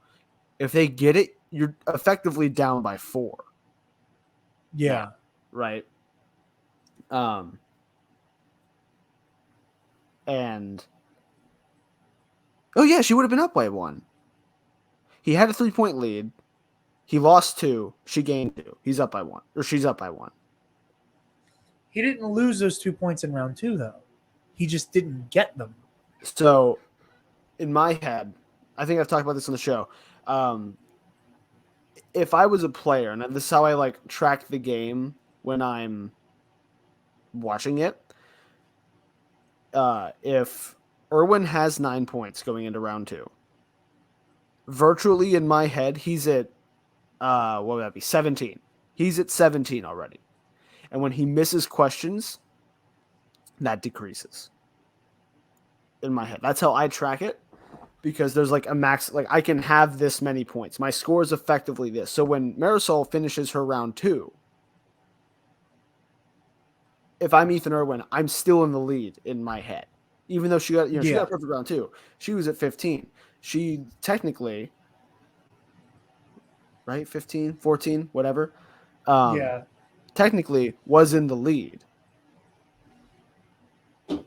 If they get it, you're effectively down by 4. Yeah. Right? And oh yeah, she would have been up by 1. He had a 3-point lead. He lost 2. She gained 2. He's up by 1, or she's up by 1. He didn't lose those 2 points in round 2, though. He just didn't get them. So, in my head, I think I've talked about this on the show. If I was a player, and this is how I like track the game when I'm watching it. If Irwin has 9 points going into round 2, virtually in my head, he's at what would that be? 17. He's at 17 already. And when he misses questions, that decreases. In my head. That's how I track it. Because there's like a max, like I can have this many points. My score is effectively this. So when Marisol finishes her round 2, if I'm Ethan Irwin, I'm still in the lead in my head. Even though she got, she got a perfect round 2. She was at 15. She technically, right? 15, 14, whatever. Technically was in the lead.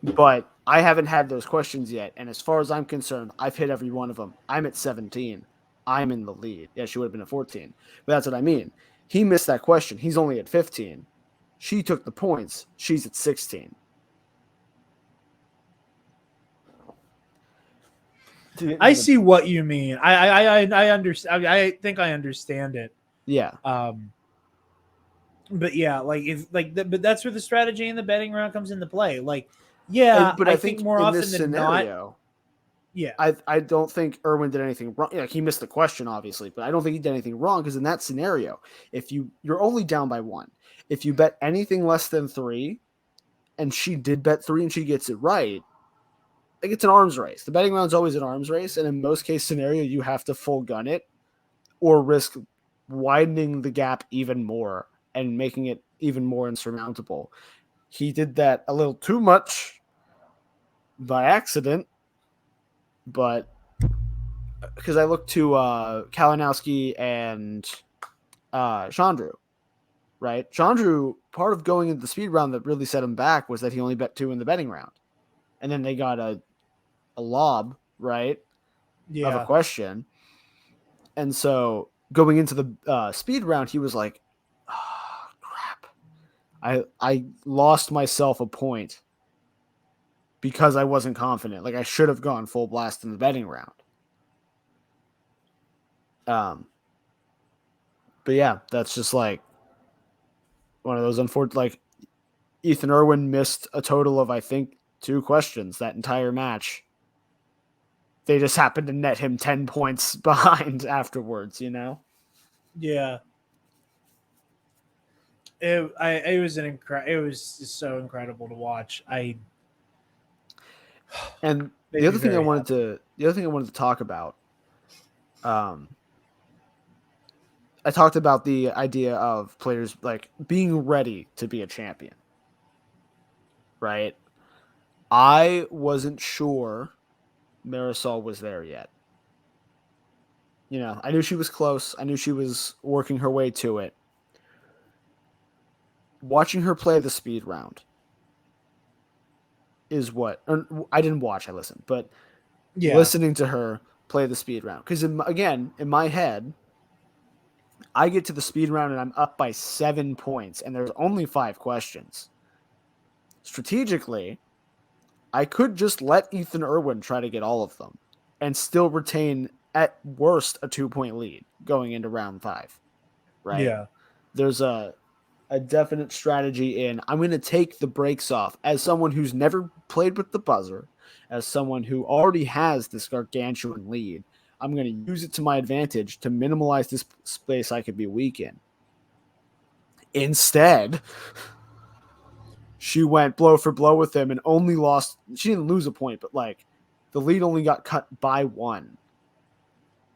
But I haven't had those questions yet. And as far as I'm concerned, I've hit every one of them. I'm at 17. I'm in the lead. Yeah, she would have been at 14. But that's what I mean. He missed that question. He's only at 15. She took the points. She's at 16. I see what you mean. I understand. I think I understand it. Yeah. But yeah, like if like, but that's where the strategy in the betting round comes into play. Like, yeah, But I think more in often this than scenario, not, yeah, I don't think Irwin did anything wrong. Like, he missed the question, obviously, but I don't think he did anything wrong because in that scenario, if you're only down by 1, if you bet anything less than 3, and she did bet 3 and she gets it right, like, it's an arms race. The betting round's always an arms race, and in most case scenario, you have to full gun it or risk widening the gap even more and making it even more insurmountable. He did that a little too much by accident, but because I looked to Kalinowski and Chandru, right? Chandru, part of going into the speed round that really set him back was that he only bet 2 in the betting round. And then they got a lob, right, of a question. And so going into the speed round, he was like, oh, crap. I lost myself a point because I wasn't confident. Like, I should have gone full blast in the betting round. But yeah, that's just like one of those unfortunate. Like, Ethan Irwin missed a total of, I think, 2 questions that entire match. They just happened to net him 10 points behind afterwards, you know? Yeah. It was it was just so incredible to watch. And the other thing I wanted to talk about, I talked about the idea of players like being ready to be a champion, right? I wasn't sure Marisol was there yet. You know, I knew she was close. I knew she was working her way to it. Watching her play the speed round is what I didn't watch. I listened, but listening to her play the speed round, because again, in my head, I get to the speed round and I'm up by 7 points, and there's only 5 questions. Strategically, I could just let Ethan Irwin try to get all of them and still retain, at worst, a 2-point lead going into round 5. Right? Yeah. There's a definite strategy in, I'm going to take the brakes off as someone who's never played with the buzzer, as someone who already has this gargantuan lead. I'm going to use it to my advantage to minimize this space I could be weak in. Instead, she went blow for blow with him and only lost. She didn't lose a point, but like the lead only got cut by 1,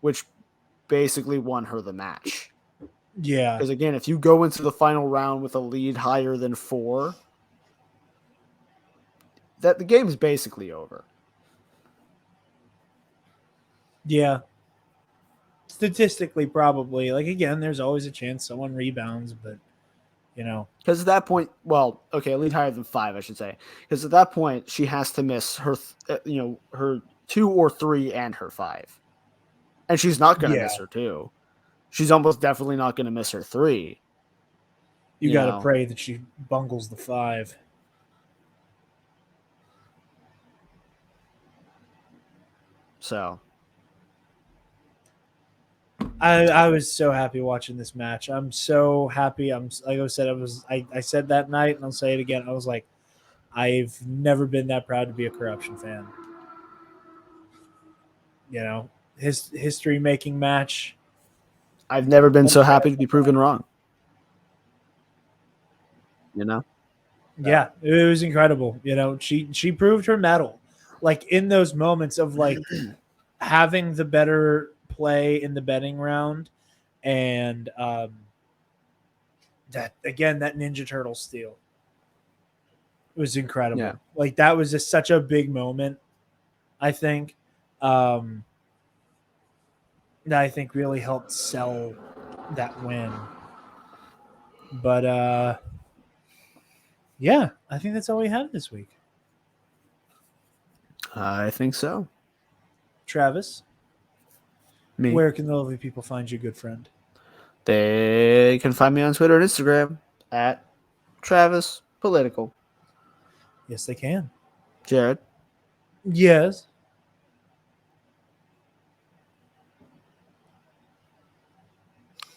which basically won her the match. Yeah. Because again, if you go into the final round with a lead higher than 4, that the game is basically over. Yeah. Statistically, probably. Like, again, there's always a chance someone rebounds, but, you know. Because at that point, well, okay, a lead higher than 5, I should say. Because at that point, she has to miss her, her 2 or 3 and her 5. And she's not going to miss her 2. She's almost definitely not going to miss her 3. You got to pray that she bungles the 5. So I was so happy watching this match. I'm so happy. I'm like I said, I said that night, and I'll say it again. I was like, I've never been that proud to be a Corruption fan. You know, his history making match. I've never been so happy to be proven wrong. You know? Yeah, it was incredible. You know, she proved her mettle. Like, in those moments of like having the better play in the betting round, and that Ninja Turtle steal. It was incredible. Yeah. Like, that was just such a big moment, I think. That I think really helped sell that win. But yeah, I think that's all we had this week. I think so. Travis, Me. where can the lovely people find you, good friend? They can find me on Twitter and Instagram at Travis Political. Yes, they can. Jared. Yes.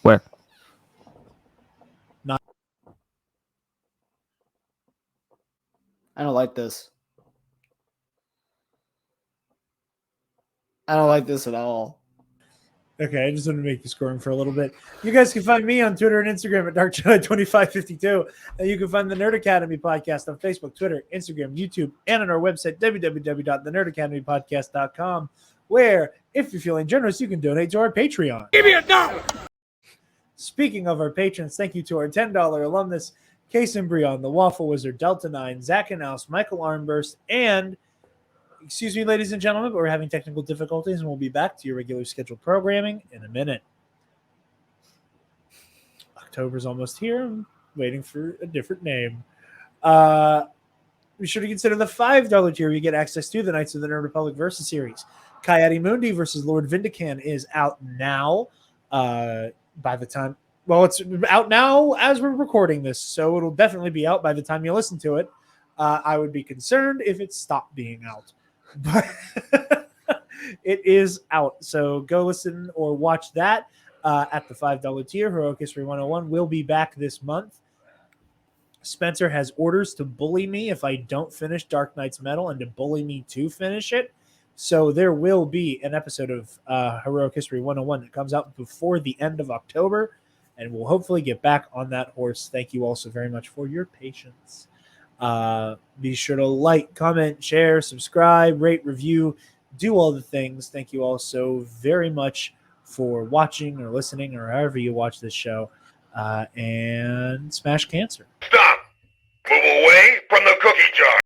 Where? Not. I don't like this. I don't like this at all. Okay, I just wanted to make you scoring for a little bit. You guys can find me on Twitter and Instagram at DarkJedi2552. And you can find the Nerd Academy podcast on Facebook, Twitter, Instagram, YouTube, and on our website, www.thenerdacademypodcast.com, where, if you're feeling generous, you can donate to our Patreon. Give me $1. Speaking of our patrons, thank you to our $10 alumnus, Case and Brion, the Waffle Wizard, Delta 9, Zach and House, Michael Armburst, and excuse me, ladies and gentlemen, but we're having technical difficulties, and we'll be back to your regular scheduled programming in a minute. October's almost here. I'm waiting for a different name. Be sure to consider the $5 tier. You get access to the Knights of the Nerd Republic Versus series. Coyote Mundi versus Lord Vindican is out now. By the time, well, it's out now as we're recording this, so it'll definitely be out by the time you listen to it. I would be concerned if it stopped being out. But it is out, so go listen or watch that at the $5 tier. Heroic History 101 will be back this month. Spencer has orders to bully me if I don't finish Dark Knight's Metal and to bully me to finish it, so there will be an episode of Heroic History 101 that comes out before the end of October, and we'll hopefully get back on that horse. Thank you all so very much for your patience. Be sure to like, comment, share, subscribe, rate, review, do all the things. Thank you all so very much for watching or listening or however you watch this show. And smash cancer. Stop! Move away from the cookie jar!